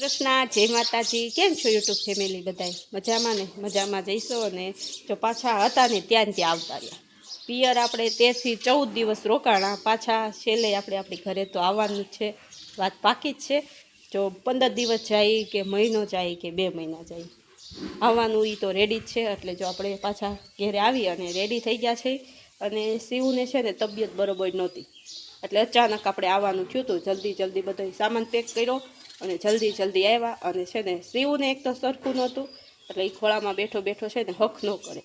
કૃષ્ણ જય માતાજી કેમ છો યુટ્યુબ ફેમિલી બધાય મજામાં ને મજામાં જઈશો અને જો પાછા હતા ને ત્યાં આવતા રહ્યા પિયર આપણે 13 થી 14 દિવસ રોકાણા પાછા છેલ્લે આપણે આપણી ઘરે તો આવવાનું જ છે વાત પાકી જ છે જો 15 દિવસ જાય કે મહિનો જાય કે 2 મહિના જાય આવવાનું એ તો રેડી જ છે એટલે જો આપણે પાછા ઘરે આવી અને રેડી થઈ ગયા છે અને શિવને છે ને તબિયત બરોબર નહોતી એટલે અચાનક આપણે આવવાનું થયું હતું જલ્દી બધો સામાન પેક કર્યો અને જલ્દી આવ્યા અને છે ને શિવને એક તો સરખું નહોતું એટલે એ ખોળામાં બેઠો છે ને હક ન કરે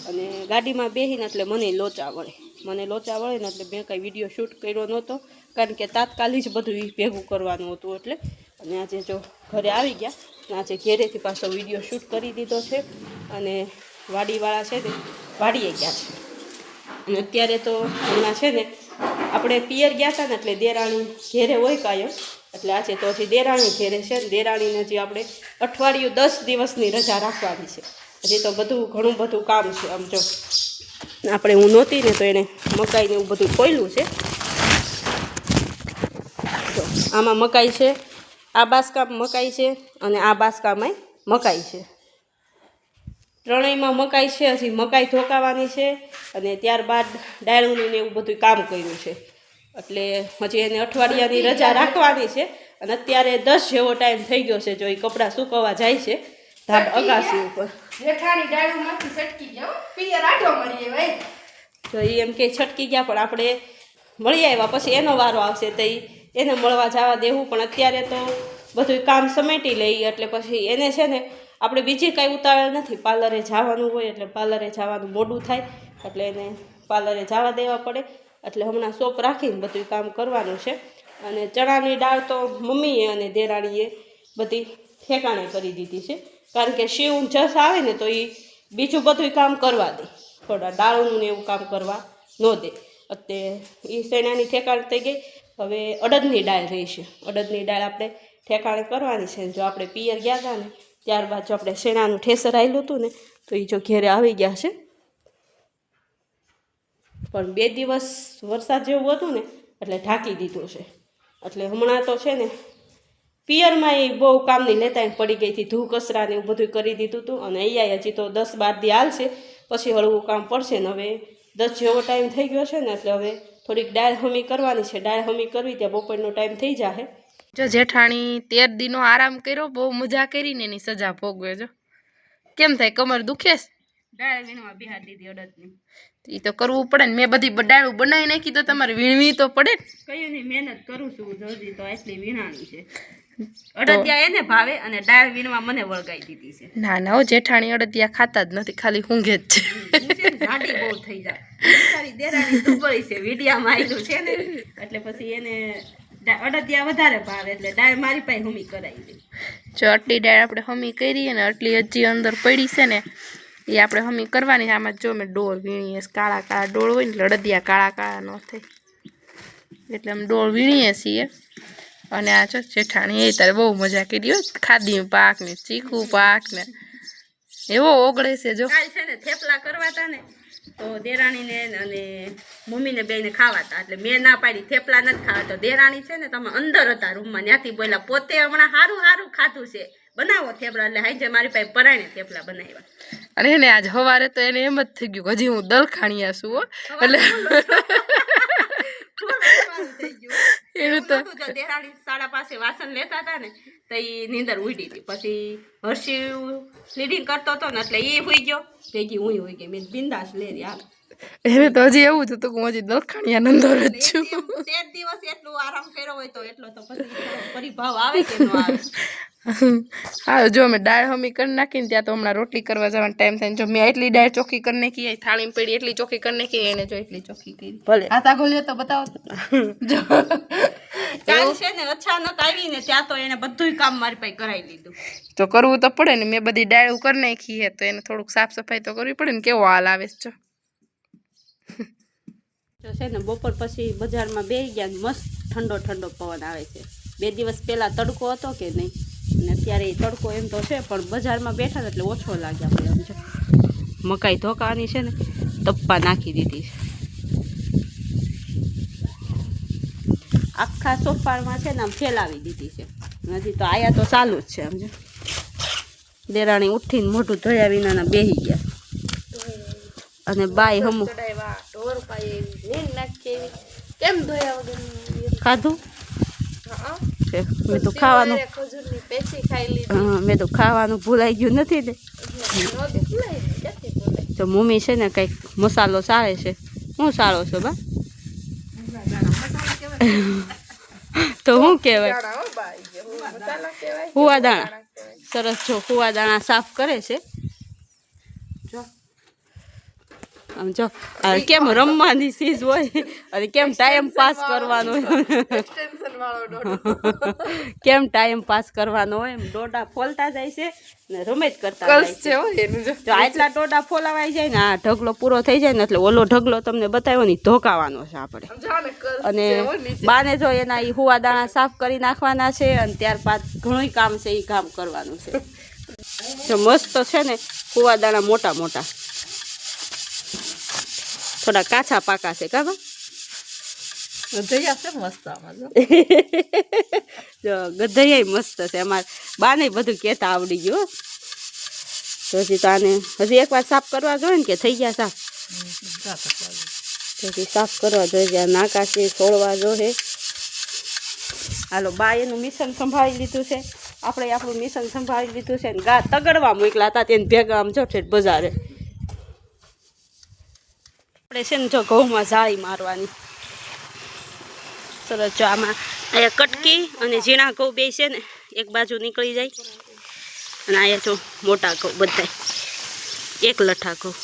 અને ગાડીમાં બેસીને એટલે મને લોચા વળે ને એટલે મેં કાંઈ વિડીયો શૂટ કર્યો નહોતો કારણ કે તાત્કાલિક જ બધું એ ભેગું કરવાનું હતું એટલે અને આજે જો ઘરે આવી ગયા આજે ઘેરેથી પાછો વિડીયો શૂટ કરી દીધો છે અને વાડીવાળા છે ને વાડીએ ગયા છે અને અત્યારે તો હમણાં છે ને આપણે પિયર ગયા હતા ને એટલે દેરાણી ઘેરે હોય કાયમ એટલે આજે તો હજી દેરાણી ઘેરે છે ને દેરાણીને હજી આપણે અઠવાડિયું 10 દિવસની રજા રાખવાની છે હજી તો ઘણું બધું કામ છે આમ જો આપણે હું નહોતી ને તો એને મકાઈને એવું બધું ખોલ્યું છે તો આમાં મકાઈ છે આ બાસકામાં મકાઈ છે અને આ બાસકામાંય મકાઈ છે ત્રણેયમાં મકાઈ છે હજી મકાઈ ધોકાવાની છે અને ત્યારબાદ ડાયણું ને એવું બધું કામ કર્યું છે એટલે હજી એને અઠવાડિયાની રજા રાખવાની છે અને અત્યારે 10 જેવો ટાઈમ થઈ ગયો છે જો એ કપડાં સૂકવવા જાય છે ધાબ અગાસી ઉપર જેઠાણી ડાળુમાંથી છટકી ગયો પિયર આટો મળીએ ભાઈ તો એ એમ કે છટકી ગયા પણ આપણે મળી આવ્યા પછી એનો વારો આવશે તો એને મળવા જવા દેવું પણ અત્યારે તો બધું કામ સમેટી લઈએ એટલે પછી એને છે ને આપણે બીજી કાંઈ ઉતાવળ નથી પાર્લરે જવાનું હોય એટલે પાર્લરે જવાનું મોડું થાય એટલે એને પાર્લરે જવા દેવા પડે એટલે હમણાં શોપ રાખીને બધું કામ કરવાનું છે અને ચણાની દાળ તો મમ્મીએ અને દેરાણીએ બધી ઠેકાણે કરી દીધી છે કારણ કે શિવ જસ આવે ને તો એ બીજું બધું કામ કરવા દે થોડા દાળનું ને એવું કામ કરવા ન દે અત્યારે એ શેણાની ઠેકાણે થઈ ગઈ હવે અડદની દાળ રહીશે અડદની દાળ આપણે ઠેકાણે કરવાની છે જો આપણે પિયર ગયા હતા ને ત્યારબાદ જો આપણે શેણાનું ઠેસર આવેલું હતું ને તો એ જો ઘેરે આવી ગયા છે પણ 2 દિવસ વરસાદ જેવું હતું ને એટલે ઢાંકી દીધું છે એટલે હમણાં તો છે ને પિયરમાં એ બહુ કામની લેતા પડી ગઈ હતી ધૂ કચરા ને એવું બધું કરી દીધું હતું અને અહીંયા હજી તો 10-12 દી હાલશે પછી હળવું કામ પડશે ને હવે 10 જેવો ટાઈમ થઈ ગયો છે ને એટલે હવે થોડીક દાળ હમી કરવાની છે દાળ હમી કરવી ત્યાં બપોરનો ટાઈમ થઈ જશે જો જેઠાણી 13 દિનો આરામ કર્યો બહુ મજા કરીને એની સજા ભોગવે જો કેમ થાય કમર દુખે દાળ વીણવા બિહાર દીધી અડદની એ તો કરવું પડે ને મેં બધી દાળું બનાવી નાખી તો તમારે વીણવી તો પડે કયું નહીં મહેનત કરું છું જલ્દી તો આટલી વીણાણી છે અડદિયા એને ભાવે અને દાળ વીણવા મને વળગાઈ દીધી છે ના હો જેઠાણી અડદિયા ખાતા જ નથી ખાલી ઊંઘે જ છે જાડી બહુ થઈ જાય સારી દેરાણી દુબળી છે વિડિયામાં આવેલું છે ને એટલે પછી એને અડદિયા વધારે ભાવે એટલે દાળ મારી પાસે હમી કરાવી દે જો આટલી દાળ આપણે હમી કરી અને આટલી હજી અંદર પડી છે ને એ આપણે હમી કરવાની આમાં જો મેં ડોળ વીણીએ કાળા ડોળ હોય ને એટલે અડદિયા કાળા ન થાય એટલે અમે ડોળ વીણીએ છીએ અને આ જો જેઠાણી એ તારે બહુ મજા કરી ખાદી પાક ને ચીકુ પાક ને એવો ઓગળે છે જો છે ને થેપલા કરવા હતા ને તો દેરાણીને અને મમ્મીને બેને ખાવાતા એટલે મેં ના પાડી થેપલા નથી ખાવા તો દેરાણી છે ને તમે અંદર હતા રૂમમાં ત્યાંથી બોલ્યા પોતે હમણાં સારું ખાધું છે બનાવો થેપલા એટલે હાઈ મારી પાસે પરાણે થેપલા બનાવ્યા અને એને આજ સવારે તો એને એમ જ થઈ ગયું હજી હું દલખાણીયા છું એટલે એનું તો દેરાણી સાડા પાસે વાસણ લેતા હતા ને તો એ નીંદર ઉડી હતી પછી હર્ષિ લીડિંગ કરતો હતો ને એટલે એ હોઈ ગયો ભેગી હું હોઈ ગઈ મેં બિંદાસ લે યાર એને તો હજી એવું જ હતું કે હું હજી દલખાણીયા નંદર જ છું 13 દિવસ એટલું આરામ કર્યો હોય તો એટલો તો પછી પરિભાવ આવે કે ન આવે હા જો મેં દાળ હમી કરી નાખીને ત્યાં તો હમણાં રોટલી કરવા જવાનો ટાઈમ થાય જો મેં એટલી દાળ ચોખ્ખી કરી નાખી થાળીમાં પડી એટલી ચોખ્ખી કરી નાખી એને જો એટલી ચોખ્ખી કરી ભલે હાથા ગોલ્યો તો બતાવો જો કાલ છે ને અચાનક આવીને ત્યાં તો એને બધું કામ મારી પાસે કરાવી લીધું તો કરવું તો પડે ને મેં બધી દાળ કરી નાખી હે તો એને થોડુંક સાફ સફાઈ તો કરવી પડે ને કેવો હાલ આવે છે જો છે ને બપોર પછી બજારમાં બેસી ગયા મસ્ત ઠંડો પવન આવે છે 2 દિવસ પહેલાં તડકો હતો કે નહીં અને અત્યારે તડકો એમ તો છે પણ બજારમાં બેઠા એટલે ઓછો લાગે આપણે એમ જો મકાઈ ધોકાવાની છે ને તપ્પા નાખી દીધી છે આખા સોફામાં છે ને આમ ફેલાવી દીધી છે હજી તો આયા તો ચાલુ જ છે સમજો. દેરાણી ઉઠીને મોઢું ધોયા વિનાના બેહી ગયા અને બાય હમું ઢોર પાય એવી નીંદ નાખી એવી કેમ ધોયા વગર ખાધું હા મેં તો ખાવાનું ખજૂરની પેચી ખાઈ લીધી હા મેં તો ખાવાનું ભૂલાઈ ગયું નથી ને. તો મમ્મી છે ને કંઈક મસાલો સારે છે. હું સારો છો બા તો શું કહેવાય હુવા દાણા. સરસ જો હુવા દાણા સાફ કરે છે. આમ જો કેમ રમવાની ચીજ હોય અને કેમ ટાઈમ પાસ કરવાનો કેમ ટાઈમ પાસ કરવાનો હોય એમ ડોડા ફોલતા જાય છે ને રમેજ કરતા જાય છે. જો આટલા ડોડા ફોલાવાઈ જાય ને આ ઢગલો પૂરો થઈ જાય ને એટલે ઓલો ઢગલો તમને બતાવ્યો ને ધોકાવાનો છે આપણે. અને બાને જો એના એ હુવા દાણા સાફ કરી નાખવાના છે અને ત્યારબાદ ઘણું કામ છે એ કામ કરવાનું છે. જો મસ્ત છે ને હુવા દાણા મોટા મોટા થોડા કાચા પાકા છે કાબા ગધૈયા છે મસ્ત આમાં જો ગધૈયા મસ્ત છે. અમારે બાને બધું કહેતા આવડી ગયું. તો હજી તો આને હજી એકવાર સાફ કરવા જોઈએ ને કે થઈ ગયા સાફ. હજી સાફ કરવા જોઈએ નાકા છે છોડવા જોઈએ. હાલો બા એનું મિશન સંભાળી લીધું છે. આપણે આપણું મિશન સંભાળી લીધું છે ને ગા તગડવા મોકલા હતા તેને ભેગા આમ જો છે બજારે. આપણે છે ને જો ઘઉંમાં જાળી મારવાની સરસ. જો આમાં અહીંયા કટકી અને ઝીણા ઘઉં બે છે ને એક બાજુ નીકળી જાય અને અહીંયા જો મોટા ઘઉં બધા એક લઠ્ઠા ઘઉં.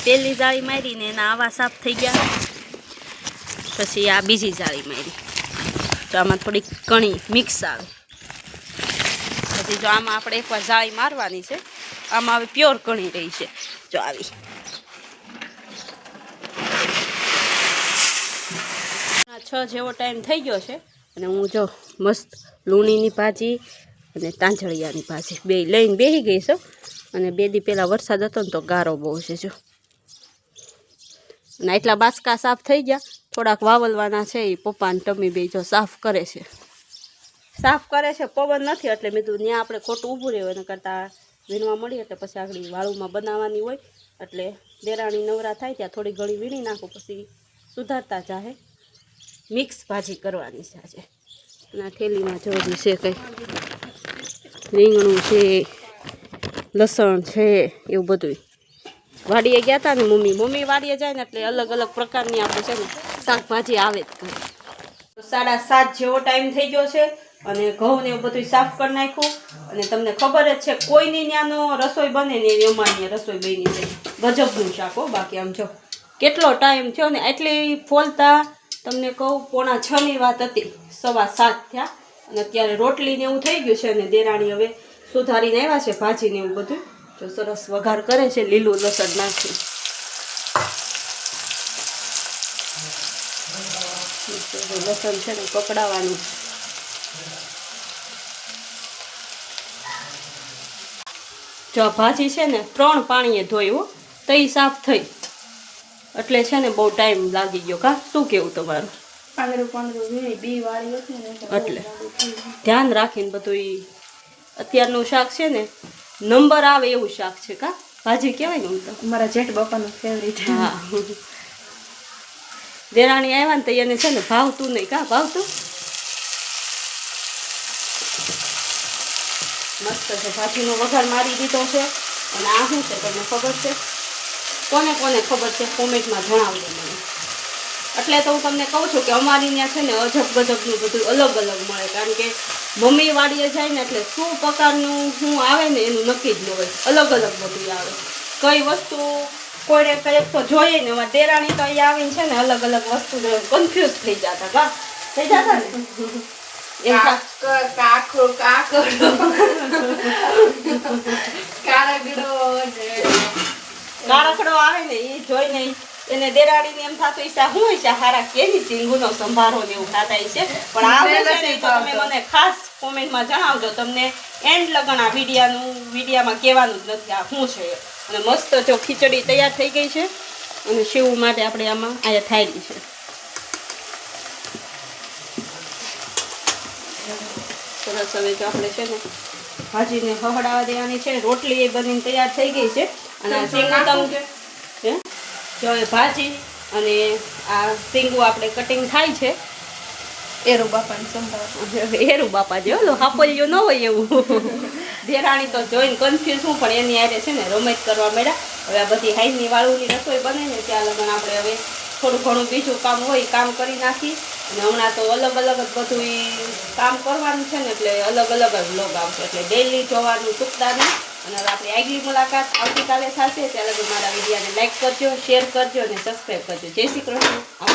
પહેલી જાળી મારીને એના આવા સાફ થઈ ગયા. પછી આ બીજી જાળી મારી તો આમાં થોડીક કણી મિક્સ આવે. પછી જો આમાં આપણે એકવાર જાળી મારવાની છે. આમાં હવે પ્યોર કણી રહી છે. જો આવી 6 જેવો ટાઈમ થઈ ગયો છે અને હું જો મસ્ત લૂણીની ભાજી અને તાંજળિયાની ભાજી બે લઈને બેસી ગઈ છું. અને 2 દી પહેલાં વરસાદ હતો ને તો ગારો બહુ છે જો. અને એટલા બાસકા સાફ થઈ ગયા. થોડાક વાવલવાના છે એ પપ્પાને ટમી બે જો સાફ કરે છે. પવન નથી એટલે મેં કીધું ત્યાં આપણે ખોટું ઊભું રહ્યું એના કરતાં વીણવા મળી એટલે પછી આગળ વાળુમાં બનાવવાની હોય એટલે દેરાણી નવરા થાય ત્યાં થોડી ઘણી વીણી નાખું પછી સુધારતા જાહે. મિક્સ ભાજી કરવાની છે આજે. અને આ થેલીમાં જોડી છે કંઈ રીંગણું છે લસણ છે એવું બધું. વાડીએ ગયા હતા ને મમ્મી વાડીએ જાય ને એટલે અલગ અલગ પ્રકારની આપણે છે ને શાકભાજી આવે જ કરે. 7:30 જેવો ટાઈમ થઈ ગયો છે અને ઘઉં ને એવું બધું સાફ કરી નાખ્યું. અને તમને ખબર જ છે કોઈની ત્યાંનો રસોઈ બને ને એવી અમારી રસોઈ બની છે. ગજબનું શાક હો. બાકી આમ જો કેટલો ટાઈમ થયો ને એટલી ફોલતા તમને કહું 5:45 વાત હતી 7:15 થયા. અને અત્યારે રોટલી ને એવું થઈ ગયું છે અને દેરાણી હવે સુધારીને આવ્યા છે ભાજી ને એવું બધું. જો સરસ વઘાર કરે છે લીલું લસણ નાખી. લસણ છે ને પકડાવાનું. જો આ ભાજી છે ને 3 પાણીએ ધોયું તો એ સાફ થઈ એટલે છે ને બહુ ટાઈમ લાગી ગયો. કા શું કેવું તમારું? એટલે ધ્યાન રાખીને બધું. અત્યારનું શાક છે ને નંબર આવે એવું શાક છે. કા ભાજી કહેવાય ને. હું તો મારા જેઠ બાપાનું ફેવરિટ. હા દેરાણી આવ્યા ને તો એને છે ને ભાવતું નહીં. કા ભાવતું મસ્ત છે. ભાજીનો વઘાર મારી દીધો છે. અને આ શું છે તમને ખબર છે? કોને કોને ખબર છે કોમેન્ટમાં જણાવજો મને. એટલે તો હું તમને કહું છું કે અમારી ત્યાં છે ને અજબ ગજબનું બધું અલગ અલગ મળે. કારણ કે મમ્મી વાડીએ જાય ને એટલે શું પ્રકારનું શું આવે ને એનું નક્કી જ ન હોય. અલગ અલગ બધું આવે. કઈ વસ્તુ કોઈને કંઈક તો જોઈએ ને. એમાં દેરાણી તો અહીંયા આવીને છે ને અલગ અલગ વસ્તુ કન્ફ્યુઝ થઈ જતા. કા થઈ જતા ને એમ કારકડો આવે ને એ જોઈને એને દેરાડીને એમ થતું છે હું છે હારા કેવી સિંગુનો સંભારો ને એવું થતા છે. પણ આવે છે ને તો તમે મને ખાસ કોમેન્ટમાં જણાવજો. તમને એન્ડ લગન આ વિડીયામાં કહેવાનું જ નથી આ શું છે. અને મસ્ત જો ખીચડી તૈયાર થઈ ગઈ છે અને સેવ માટે આપણે આમાં આયા થાળી છે. સરસ. હવે જો આપણે છે ને ભાજીને હહડાવા દેવાની છે. રોટલી એ બનીને તૈયાર થઈ ગઈ છે. અને આ શીંગું હે જો હવે ભાજી અને આ શીંગું આપણે કટિંગ થાય છે. એરો બાપાની સંભાળ હેરું બાપા જે ઓલું હાપોલિયું ન હોય એવું. દેરાણી તો જોઈને કન્ફ્યુઝ હું, પણ એની આરે છે ને રમત કરવા મળ્યા. હવે આ બધી હાઈની વાળુની રસોઈ બને ને ત્યાં લગન આપણે હવે થોડું ઘણું બીજું કામ હોય કામ કરી નાખી. અને હમણાં તો અલગ અલગ જ બધું કામ કરવાનું છે ને, એટલે અલગ અલગ જ વ્લોગ આવશે. એટલે ડેઈલી જોવાનું ચૂકતા નહીં. અને હવે આપણી આગલી મુલાકાત આવતીકાલે થશે. ત્યાં લગન મારા વિડીયોને લાઈક કરજો, શેર કરજો અને સબસ્ક્રાઈબ કરજો. જય શ્રી કૃષ્ણ.